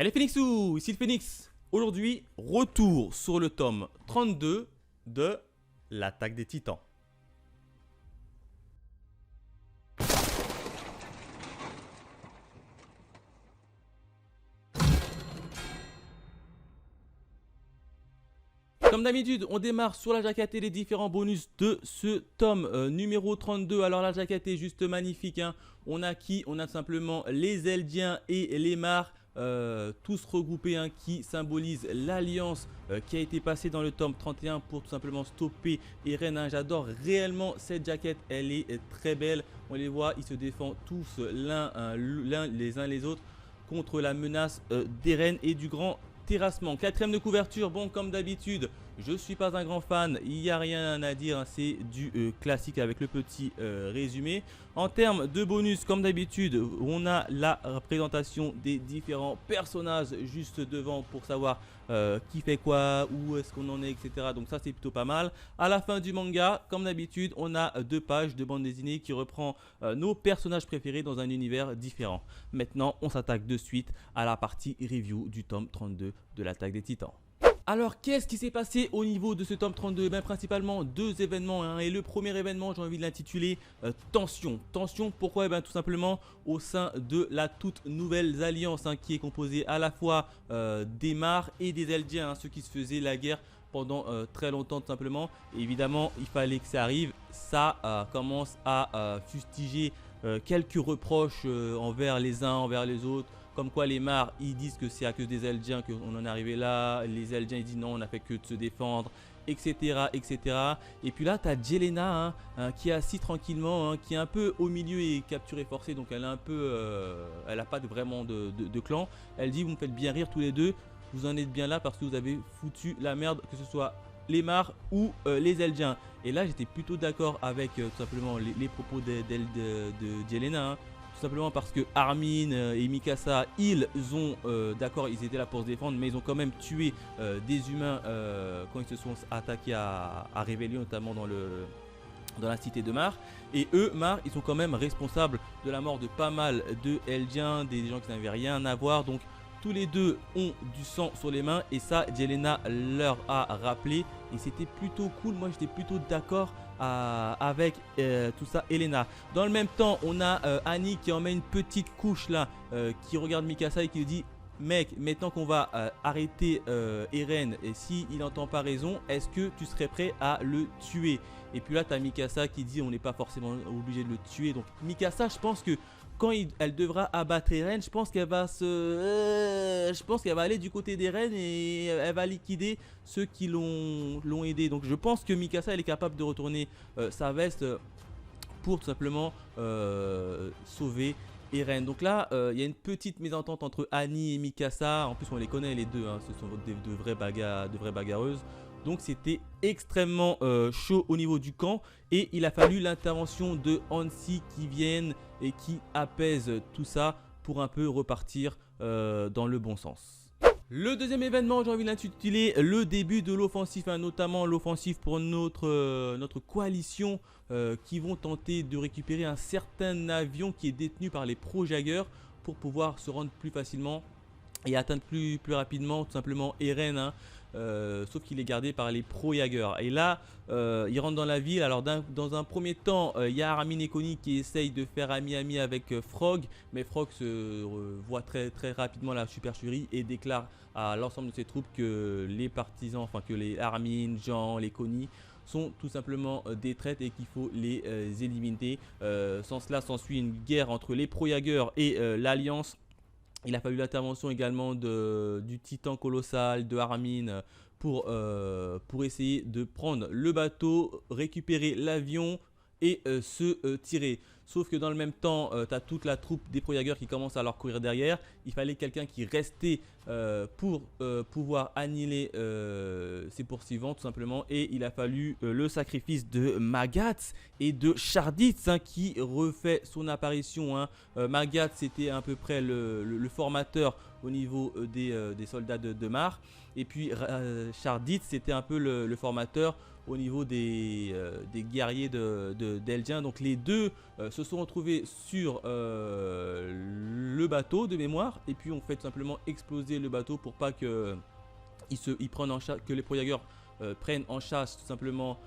Hello Phoenixou, ici le Phoenix. Aujourd'hui, retour sur le tome 32 de l'attaque des titans. Comme d'habitude, on démarre sur la jaquette et les différents bonus de ce tome numéro 32. Alors la jaquette est juste magnifique, hein. On a qui? On a simplement les Eldiens et les Mars. Tous regroupés, hein, qui symbolisent l'alliance qui a été passée dans le tome 31 pour tout simplement stopper Eren, hein. J'adore réellement cette jaquette, elle est très belle. On les voit, ils se défendent tous les uns les autres contre la menace d'Eren et du grand terrassement. Quatrième de couverture, bon, comme d'habitude, je suis pas un grand fan, il n'y a rien à dire, hein, c'est du classique avec le petit résumé. En termes de bonus, comme d'habitude, on a la présentation des différents personnages juste devant pour savoir qui fait quoi, où est-ce qu'on en est, etc. Donc ça, c'est plutôt pas mal. À la fin du manga, comme d'habitude, on a 2 pages de bande dessinée qui reprend nos personnages préférés dans un univers différent. Maintenant, on s'attaque de suite à la partie review du tome 32 de l'attaque des titans. Alors, qu'est-ce qui s'est passé au niveau de ce tome 32? Principalement 2 événements, hein. Et le premier événement, j'ai envie de l'intituler Tension. Tension, pourquoi? Tout simplement au sein de la toute nouvelle alliance, hein, qui est composée à la fois des Mars et des Eldiens, hein, ceux qui se faisaient la guerre pendant très longtemps tout simplement. Et évidemment, il fallait que ça arrive. Ça commence à fustiger quelques reproches envers les uns, envers les autres. Comme quoi les Mars, ils disent que c'est à cause des Eldiens qu'on en est arrivé là. Les Eldiens, ils disent non, on n'a fait que de se défendre, etc. etc. Et puis là, tu as Jelena, hein, qui est assise tranquillement, hein, qui est un peu au milieu et capturée forcée. Donc elle est un peu, elle n'a pas vraiment de clan. Elle dit, vous me faites bien rire tous les deux. Vous en êtes bien là parce que vous avez foutu la merde, que ce soit les Mars ou les Eldiens. Et là, j'étais plutôt d'accord avec tout simplement les propos de Jelena, hein. Tout simplement parce que Armin et Mikasa, ils ont, d'accord, ils étaient là pour se défendre, mais ils ont quand même tué des humains quand ils se sont attaqués à Révélion, notamment dans la cité de Mars. Et eux, Mars, ils sont quand même responsables de la mort de pas mal de Eldiens, des gens qui n'avaient rien à voir. Donc tous les deux ont du sang sur les mains et ça, Jelena leur a rappelé et c'était plutôt cool. Moi, j'étais plutôt d'accord avec tout ça, Elena. Dans le même temps, on a Annie qui en met une petite couche là, qui regarde Mikasa et qui lui dit: mec, maintenant qu'on va arrêter Eren, et s'il n'entend pas raison, est-ce que tu serais prêt à le tuer? Et puis là, tu as Mikasa qui dit on n'est pas forcément obligé de le tuer. Donc Mikasa, je pense que quand elle devra abattre Eren, je pense qu'elle va aller du côté d'Eren et elle va liquider ceux qui l'ont aidé. Donc je pense que Mikasa, elle est capable de retourner sa veste pour tout simplement sauver Eren. Donc là, il y a une petite mésentente entre Annie et Mikasa. En plus, on les connaît les deux, hein. Ce sont de vraies bagarreuses. Donc c'était extrêmement chaud au niveau du camp et il a fallu l'intervention de Hansi qui vienne et qui apaise tout ça pour un peu repartir dans le bon sens. Le deuxième événement, j'ai envie de l'intituler le début de l'offensive, hein, notamment l'offensive pour notre coalition qui vont tenter de récupérer un certain avion qui est détenu par les Pro-Jaggers pour pouvoir se rendre plus facilement et atteindre plus rapidement tout simplement Eren, hein. Sauf qu'il est gardé par les Pro-Jaggers. Et là, il rentre dans la ville. Alors dans un premier temps, il y a Armin et Connie qui essayent de faire ami avec Frog. Mais Frog se voit très rapidement la supercherie et déclare à l'ensemble de ses troupes que les partisans, enfin que les Armin, Jean, les Connie sont tout simplement des traîtres et qu'il faut les éliminer. Sans cela, s'ensuit une guerre entre les Pro-Jaggers et l'Alliance. Il a fallu l'intervention également du titan colossal, de Armin, pour essayer de prendre le bateau, récupérer l'avion et se tirer. Sauf que dans le même temps, tu as toute la troupe des Pro-Jaggers qui commence à leur courir derrière. Il fallait quelqu'un qui restait pour pouvoir annihiler ses poursuivants tout simplement. Et il a fallu le sacrifice de Magath et de Charditz, hein, qui refait son apparition, hein. Magath, c'était à peu près le formateur au niveau des soldats de Mars. Et puis Charditz, c'était un peu le formateur au niveau des guerriers d'Eldiens. Donc les deux se sont retrouvés sur le bateau de mémoire et puis ont fait tout simplement exploser le bateau pour pas que, ils prennent en chasse, que les Pro-Jaggers prennent en chasse tout simplement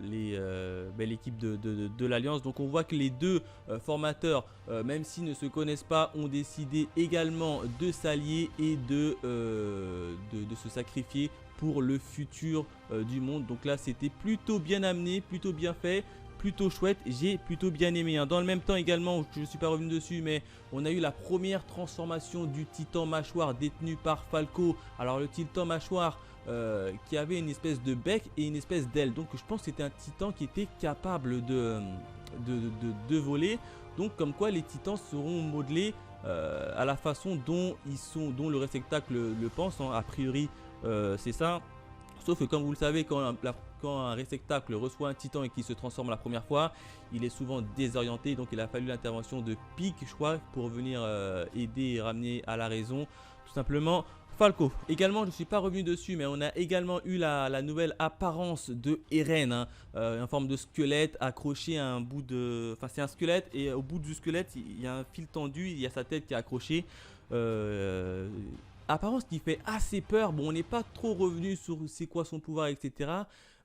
l'équipe de l'Alliance. Donc on voit que les deux formateurs, même s'ils ne se connaissent pas, ont décidé également de s'allier et de se sacrifier pour le futur du monde. Donc là c'était plutôt bien amené, plutôt bien fait, plutôt chouette, j'ai plutôt bien aimé, hein. Dans le même temps également, je ne suis pas revenu dessus, mais on a eu la première transformation du Titan Mâchoire détenu par Falco. Alors le Titan Mâchoire qui avait une espèce de bec et une espèce d'aile, donc je pense que c'était un Titan qui était capable de voler. Donc comme quoi les Titans seront modelés à la façon dont dont le réceptacle le pense, hein. A priori c'est ça. Sauf que comme vous le savez, quand un réceptacle reçoit un titan et qu'il se transforme la première fois, il est souvent désorienté. Donc il a fallu l'intervention de Pic, je crois, pour venir aider et ramener à la raison tout simplement Falco. Également, je ne suis pas revenu dessus, mais on a également eu la nouvelle apparence de Eren, hein, en forme de squelette accroché à un bout de... Enfin c'est un squelette et au bout du squelette, il y a un fil tendu, il y a sa tête qui est accrochée. Apparence qui fait assez peur. Bon, on n'est pas trop revenu sur c'est quoi son pouvoir, etc.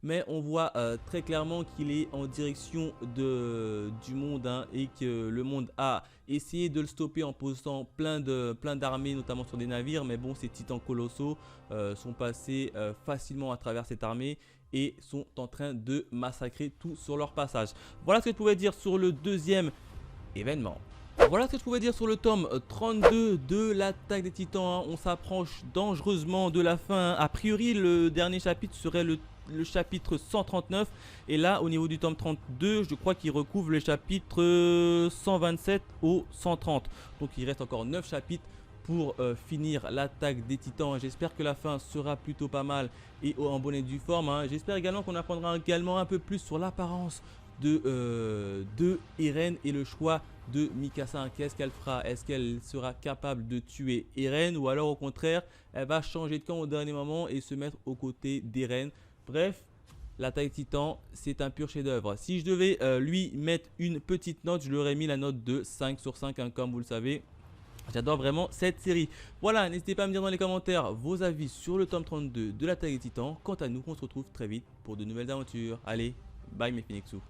Mais on voit très clairement qu'il est en direction du monde, hein, et que le monde a essayé de le stopper en posant plein d'armées, notamment sur des navires. Mais bon, ces titans colossaux sont passés facilement à travers cette armée et sont en train de massacrer tout sur leur passage. Voilà ce que je pouvais dire sur le deuxième événement. Voilà ce que je pouvais dire sur le tome 32 de l'attaque des titans, hein. On s'approche dangereusement de la fin, hein. A priori le dernier chapitre serait le chapitre 139. Et là au niveau du tome 32, je crois qu'il recouvre le chapitre 127 au 130. Donc il reste encore 9 chapitres pour finir l'attaque des titans. J'espère que la fin sera plutôt pas mal et en bonne et due forme, hein. J'espère également qu'on apprendra également un peu plus sur l'apparence de Eren et le choix de Mikasa, hein. Qu'est-ce qu'elle fera? Est-ce qu'elle sera capable de tuer Eren, ou alors au contraire elle va changer de camp au dernier moment et se mettre aux côtés d'Eren? Bref, l'attaque titan c'est un pur chef d'œuvre. Si je devais lui mettre une petite note, je lui aurais mis la note de 5 sur 5, hein, comme vous le savez. J'adore vraiment cette série. Voilà, n'hésitez pas à me dire dans les commentaires vos avis sur le tome 32 de l'attaque des titans. Quant à nous, on se retrouve très vite pour de nouvelles aventures. Allez, bye mes Phoenixous.